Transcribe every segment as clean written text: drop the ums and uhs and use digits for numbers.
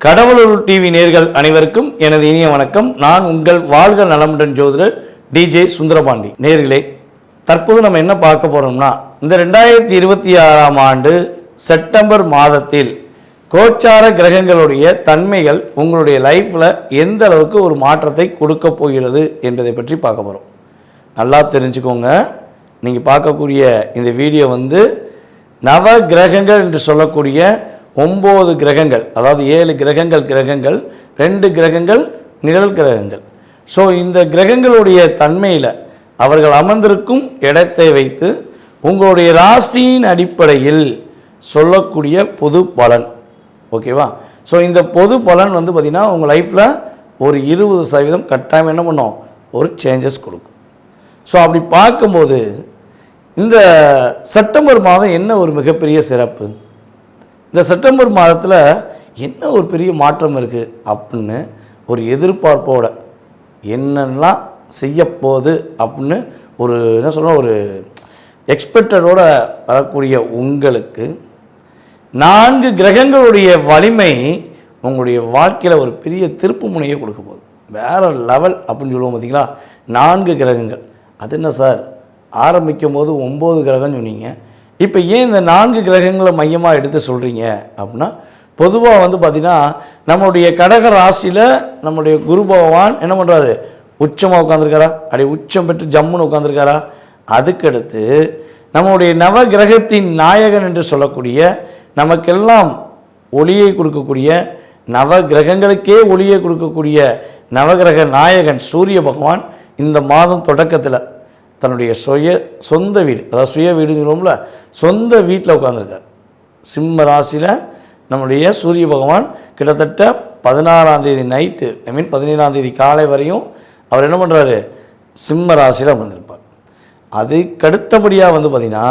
கடவுளூர் TV நேர்கள் அனைவருக்கும் எனது இனிய வணக்கம். நான் உங்கள் வாழ்க நலமுடன் ஜோதிடர் டிஜே சுந்தரபாண்டி. நேர்களே, தற்போது நம்ம என்ன பார்க்க போகிறோம்னா, இந்த 2026ஆம் ஆண்டு செப்டம்பர் மாதத்தில் கோச்சார கிரகங்களுடைய தன்மைகள் உங்களுடைய லைஃப்பில் எந்த அளவுக்கு ஒரு மாற்றத்தை கொடுக்க போகிறது என்பதை பற்றி பார்க்க போகிறோம். நல்லா தெரிஞ்சுக்கோங்க. நீங்கள் பார்க்கக்கூடிய இந்த வீடியோ நவ கிரகங்கள் என்று சொல்லக்கூடிய 9 கிரகங்கள், அதாவது 7 கிரகங்கள் 2 கிரகங்கள் நிழல் கிரகங்கள். ஸோ இந்த கிரகங்களுடைய தன்மையில் அவர்கள் அமர்ந்திருக்கும் இடத்தை வைத்து உங்களுடைய ராசியின் அடிப்படையில் சொல்லக்கூடிய பொது பலன். ஓகேவா? ஸோ இந்த பொது பலன் பார்த்திங்கன்னா உங்கள் லைஃப்பில் ஒரு 20% கட்டாயம் என்ன பண்ணோம், ஒரு சேஞ்சஸ் கொடுக்கும். ஸோ அப்படி பார்க்கும்போது இந்த செப்டம்பர் மாதம் என்ன ஒரு மிகப்பெரிய சிறப்பு, இந்த செப்டம்பர் மாதத்தில் என்ன ஒரு பெரிய மாற்றம் இருக்குது அப்படின்னு ஒரு எதிர்பார்ப்போட என்னெல்லாம் செய்யப்போகுது அப்படின்னு ஒரு என்ன சொல்கிறோம், ஒரு எக்ஸ்பெக்டடோட வரக்கூடிய உங்களுக்கு 4 கிரகங்களுடைய வலிமை உங்களுடைய வாழ்க்கையில் ஒரு பெரிய திருப்பு முனையை கொடுக்க போகுது. வேறு லெவல் அப்படின்னு சொல்லுவோம். பார்த்திங்களா, 4 கிரகங்கள். அது என்ன சார், ஆரம்பிக்கும் போது 9 கிரகம்னு சொன்னீங்க, இப்போ ஏன் இந்த 4 கிரகங்களை மையமாக எடுத்து சொல்கிறீங்க அப்படின்னா, பொதுவாக பார்த்திங்கன்னா நம்மளுடைய கடக ராசியில் நம்முடைய குரு பகவான் என்ன பண்ணுறாரு, உச்சமாக உட்காந்துருக்காரா, அப்படி உச்சம் பெற்று ஜம்முன்னு உட்காந்துருக்காரா. அதுக்கடுத்து நம்முடைய நவ கிரகத்தின் நாயகன் என்று சொல்லக்கூடிய நமக்கெல்லாம் ஒளியை கொடுக்கக்கூடிய நவ கிரகங்களுக்கே ஒளியை கொடுக்கக்கூடிய நவகிரக நாயகன் சூரிய பகவான் இந்த மாதம் தொடக்கத்தில் தன்னுடைய சொந்த வீடு, அதாவது சுய வீடுன்னு சொல்லுவோம்ல, சொந்த வீட்டில் உட்காந்துருக்கார். சிம்ம ராசியில் நம்முடைய சூரிய பகவான் கிட்டத்தட்ட 16ஆம் தேதி நைட்டு, 17ஆம் தேதி காலை வரையும் அவர் என்ன பண்ணுறாரு, சிம்ம ராசியில் வந்திருப்பார். அதுக்கடுத்தபடியாக பார்த்திங்கன்னா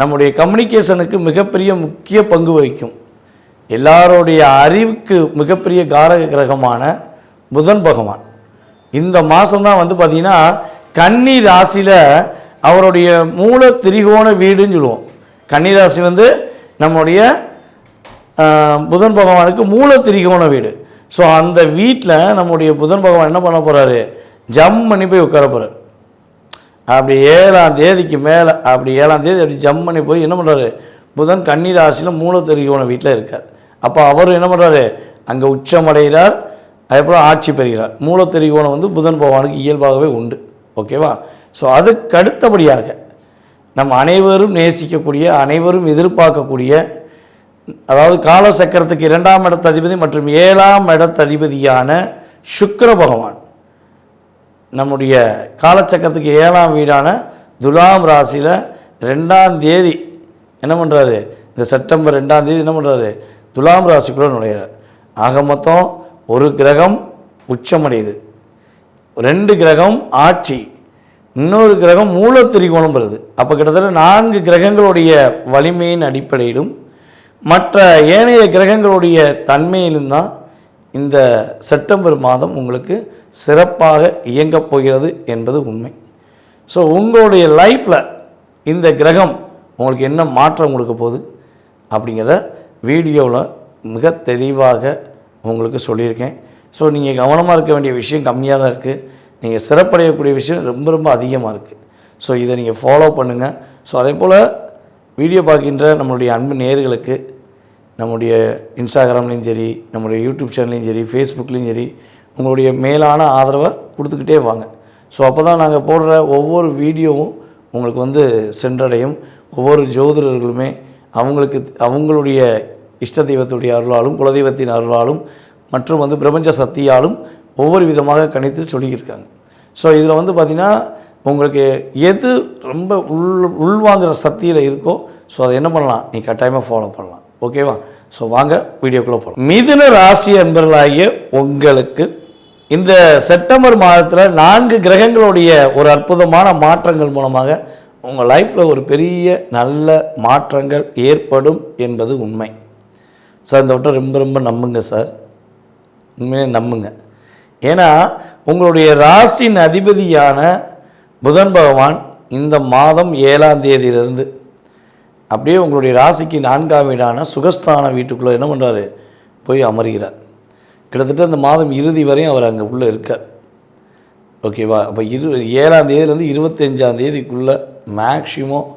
நம்முடைய கம்யூனிகேஷனுக்கு மிகப்பெரிய முக்கிய பங்கு வகிக்கும். எல்லாருடைய அறிவுக்கு மிகப்பெரிய காரக கிரகமான புதன் பகவான் இந்த மாதம்தான் பார்த்திங்கன்னா கன்னி ராசியில் அவருடைய மூல திரிகோண வீடுன்னு சொல்லுவோம். கன்னி ராசி நம்முடைய புதன் பகவானுக்கு மூல திரிகோண வீடு. ஸோ அந்த வீட்டில் நம்முடைய புதன் பகவான் என்ன பண்ண போகிறாரு, ஜம் பண்ணி போய் உட்கார போகிறார். அப்படி 7ஆம் தேதிக்கு மேலே, அப்படி 7ஆம் தேதி அப்படி ஜம் பண்ணி போய் என்ன பண்ணுறாரு, புதன் கன்னி ராசியில் மூல திரிகோண வீட்டில் இருக்கார். அப்போ அவர் என்ன பண்ணுறாரு, அங்கே உச்சமடைகிறார், அதுக்கப்புறம் ஆட்சி பெறுகிறார். மூல திரிகோணம் புதன் பகவானுக்கு இயல்பாகவே உண்டு. ஓகேவா? ஸோ அதுக்கு அடுத்தபடியாக நம்ம அனைவரும் நேசிக்கக்கூடிய, அனைவரும் எதிர்பார்க்கக்கூடிய, அதாவது காலசக்கரத்துக்கு 2ஆம் இடத்து அதிபதி மற்றும் 7ஆம் இடத்து அதிபதியான சுக்கிர பகவான் நம்முடைய காலச்சக்கரத்துக்கு 7ஆம் வீடான துலாம் ராசியில் 2ஆம் தேதி என்ன பண்ணுறாரு, இந்த செப்டம்பர் 2ஆம் தேதி என்ன பண்ணுறாரு, துலாம் ராசிக்குள்ளே நுழைகிறார். ஆக மொத்தம் ஒரு கிரகம் உச்சமடையுது, 2 கிரகம் ஆட்சி, இன்னொரு கிரகம் மூல திரிகோணம் வருது. அப்போ கிட்டத்தட்ட 4 கிரகங்களுடைய வலிமையின் அடிப்படையிலும் மற்ற ஏனைய கிரகங்களுடைய தன்மையிலும் தான் இந்த செப்டம்பர் மாதம் உங்களுக்கு சிறப்பாக இயங்கப் போகிறது என்பது உண்மை. ஸோ உங்களுடைய லைஃப்பில் இந்த கிரகம் உங்களுக்கு என்ன மாற்றம் கொடுக்க போகுது அப்படிங்கிறத வீடியோவில் மிக தெளிவாக உங்களுக்கு சொல்லியிருக்கேன். ஸோ நீங்கள் கவனமாக இருக்க வேண்டிய விஷயம் கம்மியாக தான் இருக்குது, நீங்கள் சிறப்படையக்கூடிய விஷயம் ரொம்ப ரொம்ப அதிகமாக இருக்குது. ஸோ இதை நீங்கள் ஃபாலோ பண்ணுங்கள். ஸோ அதே போல் வீடியோ பார்க்கின்ற நம்மளுடைய அன்பு நேயர்களுக்கு நம்முடைய இன்ஸ்டாகிராம்லேயும் சரி, நம்முடைய யூடியூப் சேனல்லையும் சரி, ஃபேஸ்புக்லேயும் சரி, உங்களுடைய மேலான ஆதரவை கொடுத்துக்கிட்டே வாங்க. ஸோ அப்போ தான் நாங்கள் போடுற ஒவ்வொரு வீடியோவும் உங்களுக்கு சென்றடையும். ஒவ்வொரு ஜோதிடர்களுமே அவங்களுடைய இஷ்ட தெய்வத்துடைய அருளாலும் குலதெய்வத்தின் அருளாலும் மற்றும் பிரபஞ்ச சக்தியாலும் ஒவ்வொரு விதமாக கணித்து சொல்லியிருக்காங்க. ஸோ இதில் பார்த்திங்கன்னா உங்களுக்கு எது ரொம்ப உள்வாங்கிற சக்தியில் இருக்கோ, ஸோ அதை என்ன பண்ணலாம், நீ கட்டாயமாக ஃபாலோ பண்ணலாம். ஓகேவா? ஸோ வாங்க வீடியோக்குள்ளே போகலாம். மிதுன ராசி அன்பர்களாகிய உங்களுக்கு இந்த செப்டம்பர் மாதத்தில் 4 கிரகங்களுடைய ஒரு அற்புதமான மாற்றங்கள் மூலமாக உங்கள் லைஃப்பில் ஒரு பெரிய நல்ல மாற்றங்கள் ஏற்படும் என்பது உண்மை. சார் இந்த விட்ட ரொம்ப ரொம்ப நம்புங்க சார், உண்மையே நம்புங்க. ஏன்னா உங்களுடைய ராசியின் அதிபதியான புதன் பகவான் இந்த மாதம் 7ஆம் தேதியிலிருந்து அப்படியே உங்களுடைய ராசிக்கு 4ஆம் வீடான சுகஸ்தான வீட்டுக்குள்ளே என்ன பண்ணுறாரு, போய் அமர்கிறார். கிட்டத்தட்ட இந்த மாதம் இறுதி வரையும் அவர் அங்கே உள்ளே இருக்கார். ஓகேவா? அப்போ 7ஆம் தேதியிலேருந்து 25ஆம் தேதிக்குள்ளே மேக்சிமம்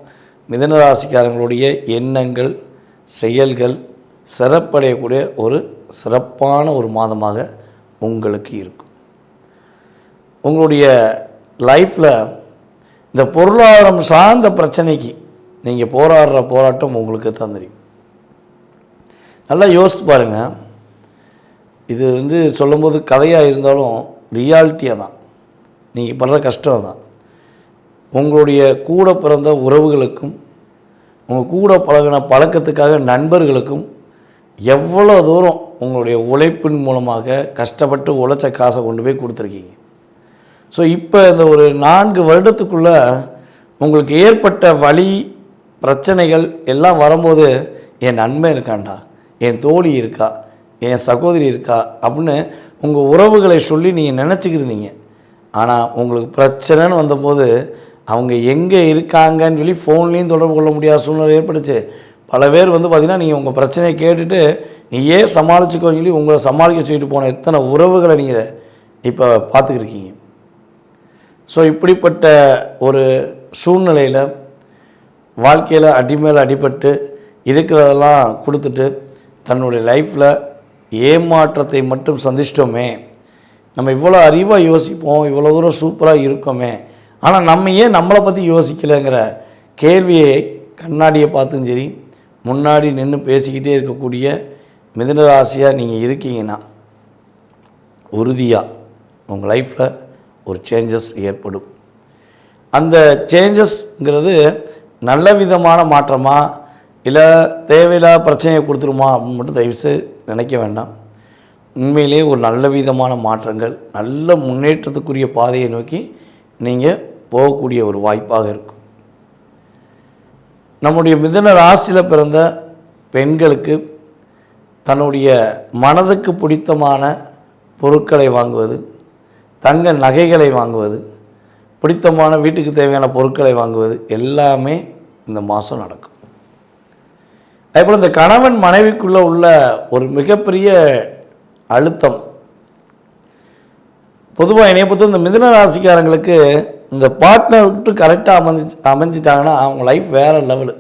மிதுன ராசிக்காரங்களுடைய எண்ணங்கள் செயல்கள் சிறப்படையக்கூடிய ஒரு சிறப்பான ஒரு மாதமாக உங்களுக்கு இருக்கும். உங்களுடைய லைஃப்பில் இந்த பொருளாதாரம் சார்ந்த பிரச்சனைக்கு நீங்கள் போராடுற போராட்டம் உங்களுக்கு தான் தெரியும். நல்லா யோசித்து பாருங்கள். இது சொல்லும்போது கதையாக இருந்தாலும் ரியாலிட்டியாக தான். நீங்கள் படுற கஷ்டம் தான். உங்களுடைய கூட பிறந்த உறவுகளுக்கும் உங்கள் கூட பழகின பழக்கத்துக்காக நண்பர்களுக்கும் எவ்வளோ தூரம் உங்களுடைய உழைப்பின் மூலமாக கஷ்டப்பட்டு உழைச்ச காசை கொண்டு போய் கொடுத்துருக்கீங்க. ஸோ இப்போ இந்த ஒரு 4 வருடத்துக்குள்ளே உங்களுக்கு ஏற்பட்ட வலி பிரச்சனைகள் எல்லாம் வரும்போது என் நண்பன் இருக்காண்டா, என் தோழி இருக்கா, என் சகோதரி இருக்கா அப்படின்னு உங்கள் உறவுகளை சொல்லி நீங்கள் நினச்சிக்கிருந்தீங்க. ஆனால் உங்களுக்கு பிரச்சனைன்னு வந்தபோது அவங்க எங்கே இருக்காங்கன்னு சொல்லி ஃபோன்லேயும் தொடர்பு கொள்ள முடியாத சூழ்நிலை ஏற்பட்டுச்சு. பல பேர் பார்த்திங்கன்னா நீங்கள் உங்கள் பிரச்சனையை கேட்டுட்டு நீயே சமாளிச்சுக்கோன்னு சொல்லி உங்களை சமாளிக்க சொல்லிட்டு போன எத்தனை உறவுகளை நீங்கள் இப்போ பார்த்துக்கிருக்கீங்க. ஸோ இப்படிப்பட்ட ஒரு சூழ்நிலையில் வாழ்க்கையில் அடி மேலே அடிபட்டு இருக்கிறதெல்லாம் கொடுத்துட்டு தன்னுடைய லைஃப்பில் ஏமாற்றத்தை மட்டும் சந்திச்சிட்டோமே, நம்ம இவ்வளோ அறிவாக யோசிப்போம், இவ்வளோ தூரம் சூப்பராக இருக்கோமே, ஆனால் நம்ம ஏன் நம்மளை பற்றி யோசிக்கலைங்கிற கேள்வியை கண்ணாடியை பார்த்தும் சரி முன்னாடி நின்று பேசிக்கிட்டே இருக்கக்கூடிய மிதுன ராசியாக நீங்கள் இருக்கீங்கன்னா உறுதியாக உங்கள் லைஃப்பில் ஒரு சேஞ்சஸ் ஏற்படும். அந்த சேஞ்சஸ்ங்கிறது நல்ல விதமான மாற்றமா இல்லை தேவையில்லாத பிரச்சனையை கொடுத்துருமா அப்படின்னு மட்டும் தயவுசெய்து நினைக்க வேண்டாம். உண்மையிலேயே ஒரு நல்ல விதமான மாற்றங்கள், நல்ல முன்னேற்றத்துக்குரிய பாதையை நோக்கி நீங்கள் போகக்கூடிய ஒரு வாய்ப்பாக இருக்கும். நம்முடைய மிதுன ராசியில் பிறந்த பெண்களுக்கு தன்னுடைய மனதுக்கு பிடித்தமான பொருட்களை வாங்குவது, தங்க நகைகளை வாங்குவது, பிடித்தமான வீட்டுக்கு தேவையான பொருட்களை வாங்குவது எல்லாமே இந்த மாதம் நடக்கும். அதேபோல் இந்த கணவன் மனைவிக்குள்ளே உள்ள ஒரு மிகப்பெரிய அழுத்தம், பொதுவாக என்னைய பொறுத்த இந்த மிதுன ராசிக்காரங்களுக்கு இந்த பார்ட்னர் விட்டு கரெக்டாக அமைஞ்சிட்டாங்கன்னா அவங்க லைஃப் வேறு லெவலு.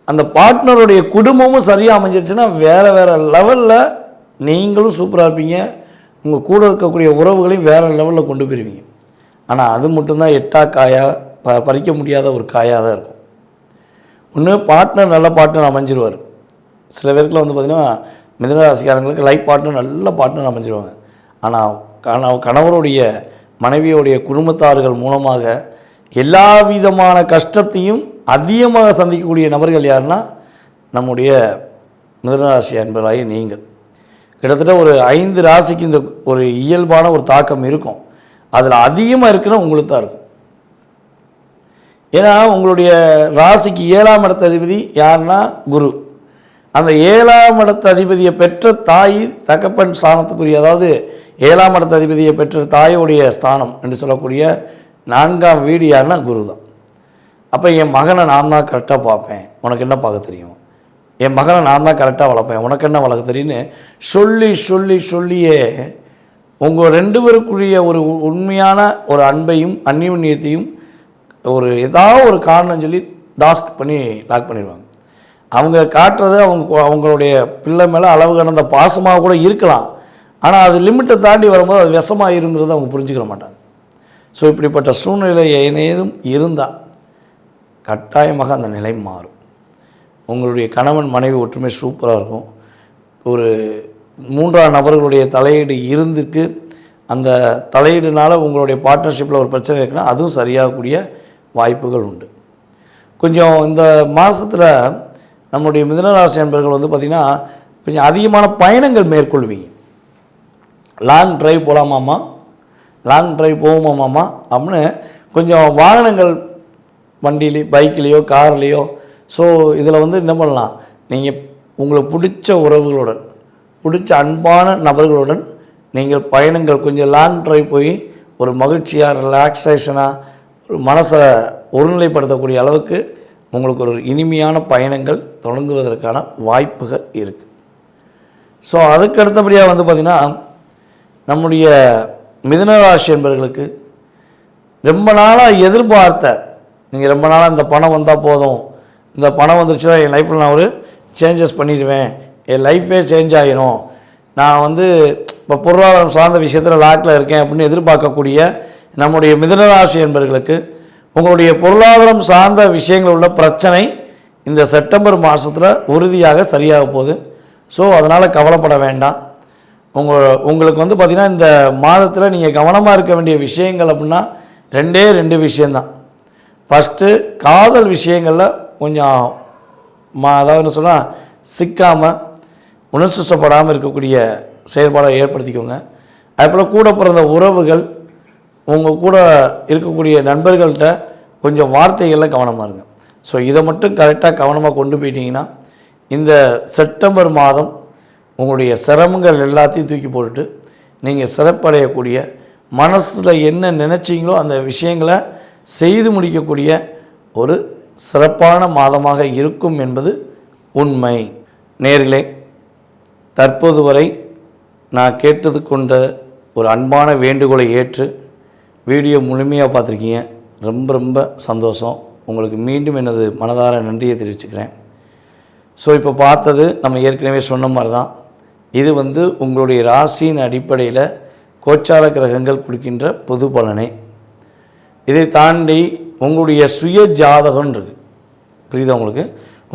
அந்த பார்ட்னருடைய குடும்பமும் சரியாக அமைஞ்சிருச்சுன்னா வேறு லெவலில் நீங்களும் சூப்பராக இருப்பீங்க, உங்கள் கூட இருக்கக்கூடிய உறவுகளையும் வேறு லெவலில் கொண்டு போயிருவீங்க. ஆனால் அது மட்டும்தான் எட்டா காயாக பறிக்க முடியாத ஒரு காயாக தான் இருக்கும். ஒன்று பார்ட்னர் நல்ல பார்ட்னர் அமைஞ்சிருவார். சில பேருக்குலாம் பார்த்திங்கன்னா மிதுன ராசிக்காரங்களுக்கு லைஃப் பார்ட்னர் நல்ல பார்ட்னர் அமைஞ்சிருவாங்க. ஆனால் கணவருடைய மனைவியோடைய குடும்பத்தார்கள் மூலமாக எல்லா விதமான கஷ்டத்தையும் அதிகமாக சந்திக்கக்கூடிய நபர்கள் யாருன்னா நம்முடைய மிதுன ராசி அன்பராகிய நீங்கள். கிட்டத்தட்ட ஒரு 5 ராசிக்கு இந்த ஒரு இயல்பான ஒரு தாக்கம் இருக்கும். அதில் அதிகமாக இருக்குன்னா உங்களுக்கு தான் இருக்கும். ஏன்னா உங்களுடைய ராசிக்கு 7ஆம் இடத்த அதிபதி யாருன்னா குரு. அந்த 7ஆம் இடத்த அதிபதியை பெற்ற தாய் தகப்பன் ஸ்தானத்துக்குரிய, அதாவது 7ஆம் இடத்த அதிபதியை பெற்ற தாயோடைய ஸ்தானம் என்று சொல்லக்கூடிய 4ஆம் வீடு யாருன்னா குரு தான். அப்போ என் மகனை நான் தான் கரெக்டாக பார்ப்பேன், உனக்கு என்ன பார்க்க தெரியும், என் மகனை நான் தான் கரெக்டாக வளர்ப்பேன், உனக்கு என்ன வளர்க்க தெரியும்னு சொல்லியே உங்கள் 2 பேருக்குரிய ஒரு உண்மையான ஒரு அன்பையும் அந்நியுன்யத்தையும் ஒரு ஏதாவது ஒரு காரணம் சொல்லி டாஸ்க் பண்ணி லாக் பண்ணிடுவாங்க. அவங்க காட்டுறது அவங்களுடைய பிள்ளை மேலே அளவு கடந்த பாசமாக கூட இருக்கலாம், ஆனால் அது லிமிட்டை தாண்டி வரும்போது அது விஷமாயிருங்கிறத அவங்க புரிஞ்சுக்கிற மாட்டாங்க. ஸோ இப்படிப்பட்ட சூழ்நிலை ஏதேனும் இருந்தால் கட்டாயமாக அந்த நிலை மாறும். உங்களுடைய கணவன் மனைவி ஒற்றுமை சூப்பராக இருக்கும். ஒரு 3ஆம் நபர்களுடைய தலையீடு இருந்துக்கு அந்த தலையீடுனால உங்களுடைய பார்ட்னர்ஷிப்பில் ஒரு பிரச்சனை இருக்குன்னா அதுவும் சரியாகக்கூடிய வாய்ப்புகள் உண்டு. கொஞ்சம் இந்த மாதத்தில் நம்முடைய மிதுனராசி நண்பர்கள் பார்த்திங்கன்னா கொஞ்சம் அதிகமான பயணங்கள் மேற்கொள்வீங்க. லாங் ட்ரைவ் போகலாமாம்மா, லாங் ட்ரைவ் போகுமாமாம்மா அப்படின்னு கொஞ்சம் வாகனங்கள் வண்டியிலே பைக்லேயோ கார்லேயோ. ஸோ இதில் என்ன பண்ணலாம், நீங்கள் உங்களுக்கு பிடிச்ச உறவுகளுடன் பிடிச்ச அன்பான நபர்களுடன் நீங்கள் பயணங்கள் கொஞ்சம் லாங் ட்ரைவ் போய் ஒரு மகிழ்ச்சியாக ரிலாக்ஸேஷனாக ஒரு மனசை ஒருநிலைப்படுத்தக்கூடிய அளவுக்கு உங்களுக்கு ஒரு இனிமையான பயணங்கள் தொடங்குவதற்கான வாய்ப்புகள் இருக்குது. ஸோ அதுக்கு அடுத்தபடியாக வந்து பார்த்திங்கன்னா நம்முடைய மிதுனராசி என்பவர்களுக்கு ரொம்ப நாளாக எதிர்பார்த்த, நீங்கள் ரொம்ப நாளாக இந்த பணம் வந்தால் போதும், இந்த பணம் வந்துருச்சுன்னா என் லைஃப்பில் நான் ஒரு சேஞ்சஸ் பண்ணிடுவேன், என் லைஃபே சேஞ்ச் ஆகிடும், நான் வந்து இப்போ பொருளாதாரம் சார்ந்த விஷயத்தில் லாக்கில் இருக்கேன் அப்படின்னு எதிர்பார்க்கக்கூடிய நம்முடைய மிதுனராசி என்பவர்களுக்கு உங்களுடைய பொருளாதாரம் சார்ந்த விஷயங்கள் உள்ள பிரச்சனை இந்த செப்டம்பர் மாதத்தில் உறுதியாக சரியாக போகுது. ஸோ அதனால் கவலைப்பட வேண்டாம். உங்களுக்கு வந்து பார்த்திங்கன்னா இந்த மாதத்தில் நீங்கள் கவனமாக இருக்க வேண்டிய விஷயங்கள் அப்படின்னா ரெண்டு விஷயந்தான். ஃபஸ்ட்டு காதல் விஷயங்களில் கொஞ்சம் அதாவது என்ன சொன்னால் சிக்காமல் உணர்ச்சிப்படாமல் இருக்கக்கூடிய செயல்பாடை ஏற்படுத்திக்கோங்க. அதுபோல் கூட பிறந்த உறவுகள், உங்கள் கூட இருக்கக்கூடிய நண்பர்கள்ட்ட கொஞ்சம் வார்த்தைகளில் கவனமாக இருங்க. ஸோ இதை மட்டும் கரெக்டாக கவனமாக கொண்டு போயிட்டீங்கன்னா இந்த செப்டம்பர் மாதம் உங்களுடைய சிரமங்கள் எல்லாத்தையும் தூக்கி போட்டுட்டு நீங்கள் சிறப்படையக்கூடிய, மனசில் என்ன நினச்சிங்களோ அந்த விஷயங்களை செய்து முடிக்கக்கூடிய ஒரு சிறப்பான மாதமாக இருக்கும் என்பது உண்மை. நேயர்களே, தற்போது வரை நான் கேட்டது கொண்ட ஒரு அன்பான வேண்டுகோளை ஏற்று வீடியோ முழுமையாக பார்த்துருக்கீங்க. ரொம்ப ரொம்ப சந்தோஷம். உங்களுக்கு மீண்டும் எனது மனதார நன்றியை தெரிவிச்சுக்கிறேன். ஸோ இப்போ பார்த்தது நம்ம ஏற்கனவே சொன்ன மாதிரி தான். இது வந்து உங்களுடைய ராசியின் அடிப்படையில் கோச்சார கிரகங்கள் கொடுக்கின்ற பொது பலனே. இதை தாண்டி உங்களுடைய சுய ஜாதகம் இருக்குது, புரியுதா உங்களுக்கு?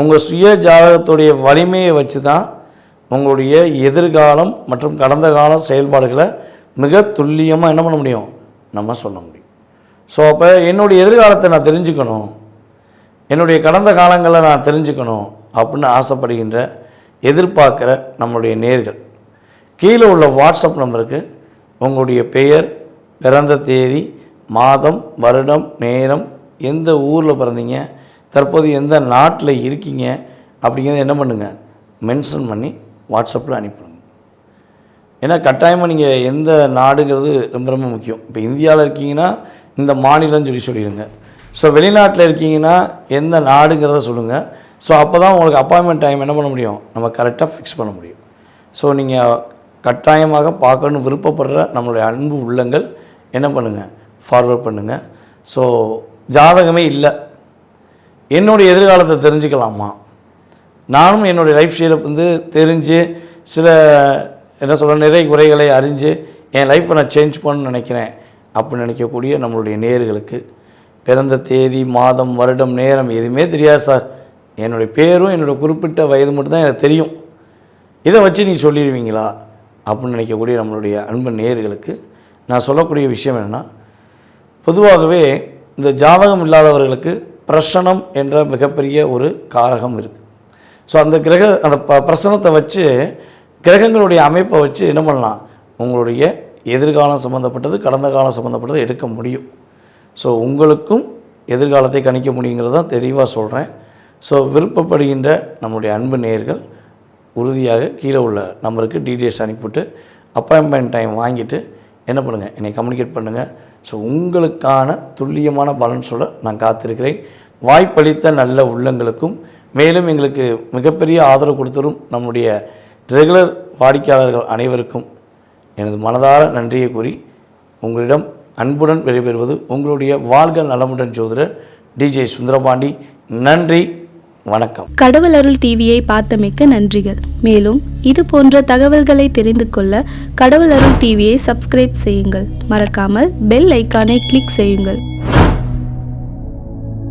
உங்கள் சுய ஜாதகத்துடைய வலிமையை வச்சு தான் உங்களுடைய எதிர்காலம் மற்றும் கடந்த கால செயல்பாடுகளை மிக துல்லியமாக என்ன பண்ண முடியும், நம்ம சொல்ல முடியும். ஸோ அப்போ என்னுடைய எதிர்காலத்தை நான் தெரிஞ்சுக்கணும், என்னுடைய கடந்த காலங்களை நான் தெரிஞ்சுக்கணும் அப்படின்னு ஆசைப்படுகின்ற, எதிர்பார்க்குற நம்மளுடைய நேயர்கள் கீழே உள்ள வாட்ஸ்அப் நம்பருக்கு உங்களுடைய பெயர், பிறந்த தேதி, மாதம், வருடம், நேரம், எந்த ஊரில் பிறந்தீங்க, தற்போது எந்த நாட்டில் இருக்கீங்க அப்படிங்கிறத என்ன பண்ணுங்கள், மென்ஷன் பண்ணி வாட்ஸ்அப்பில் அனுப்பிடுங்க. ஏன்னா கட்டாயமாக நீங்கள் எந்த நாடுங்கிறது ரொம்ப ரொம்ப முக்கியம். இப்போ இந்தியாவில் இருக்கீங்கன்னா இந்த மாநிலம்னு சொல்லிடுங்க. ஸோ வெளிநாட்டில் இருக்கீங்கன்னா எந்த நாடுங்கிறத சொல்லுங்கள். ஸோ அப்போ தான் உங்களுக்கு அப்பாயின்மெண்ட் டைம் என்ன பண்ண முடியும், நம்ம கரெக்டாக ஃபிக்ஸ் பண்ண முடியும். ஸோ நீங்கள் கட்டாயமாக பார்க்கணுன்னு விருப்பப்படுற நம்மளுடைய அன்பு உள்ளங்கள் என்ன பண்ணுங்கள், ஃபார்வர்ட் பண்ணுங்கள். ஸோ ஜாதகமே இல்லை, என்னுடைய எதிர்காலத்தை தெரிஞ்சுக்கலாமா, நானும் என்னுடைய லைஃப் ஸ்டைலை வந்து தெரிஞ்சு சில என்ன சொல்கிற நிறை குறைகளை அறிஞ்சு என் லைஃப்பை நான் சேஞ்ச் பண்ணணும்னு நினைக்கிறேன் அப்படின்னு நினைக்கக்கூடிய நம்மளுடைய நேயர்களுக்கு பிறந்த தேதி, மாதம், வருடம், நேரம் எதுவுமே தெரியாது சார், என்னுடைய பேரும் என்னோடய குறிப்பிட்ட வயது மட்டும்தான் எனக்கு தெரியும், இதை வச்சு நீ சொல்லிடுவீங்களா அப்படின்னு நினைக்கக்கூடிய நம்மளுடைய அன்பு நேயர்களுக்கு நான் சொல்லக்கூடிய விஷயம் என்னென்னா, பொதுவாகவே இந்த ஜாதகம் இல்லாதவர்களுக்கு பிரசனம் என்ற மிகப்பெரிய ஒரு காரகம் இருக்குது. ஸோ அந்த அந்த பிரசனத்தை வச்சு கிரகங்களுடைய அமைப்பை வச்சு என்ன பண்ணலாம், உங்களுடைய எதிர்காலம் சம்மந்தப்பட்டது, கடந்த காலம் சம்மந்தப்பட்டது எடுக்க முடியும். ஸோ உங்களுக்கும் எதிர்காலத்தை கணிக்க முடியுங்கிறது தான் தெளிவாக சொல்கிறேன். ஸோ விருப்பப்படுகின்ற நம்முடைய அன்பு நேயர்கள் உறுதியாக கீழே உள்ள நம்பருக்கு டீட்டெயில்ஸ் அனுப்பிவிட்டு அப்பாயின்மெண்ட் டைம் வாங்கிட்டு என்ன பண்ணுங்கள், என்னை கம்யூனிகேட் பண்ணுங்கள். ஸோ உங்களுக்கான துல்லியமான பலன் சொல்ல நான் காத்திருக்கிறேன். வாய்ப்பளித்த நல்ல உள்ளங்களுக்கும் மேலும் எங்களுக்கு மிகப்பெரிய ஆதரவு கொடுத்தரும் நம்முடைய ரெகுலர் வாடிக்கையாளர்கள் அனைவருக்கும் எனது மனதார நன்றியை கூறி உங்களிடம் அன்புடன் விடைபெறுவது உங்களுடைய வாழ்க நலமுடன் ஜோதிடர் டிஜே சுந்தரபாண்டி. நன்றி, வணக்கம். கடவுள் அருள் டிவியை பார்த்தமைக்க நன்றிகள். மேலும் இது போன்ற தகவல்களை தெரிந்து கொள்ள கடவுள் அருள் டிவியை சப்ஸ்கிரைப் செய்யுங்கள். மறக்காமல் பெல் ஐக்கானை கிளிக் செய்யுங்கள்.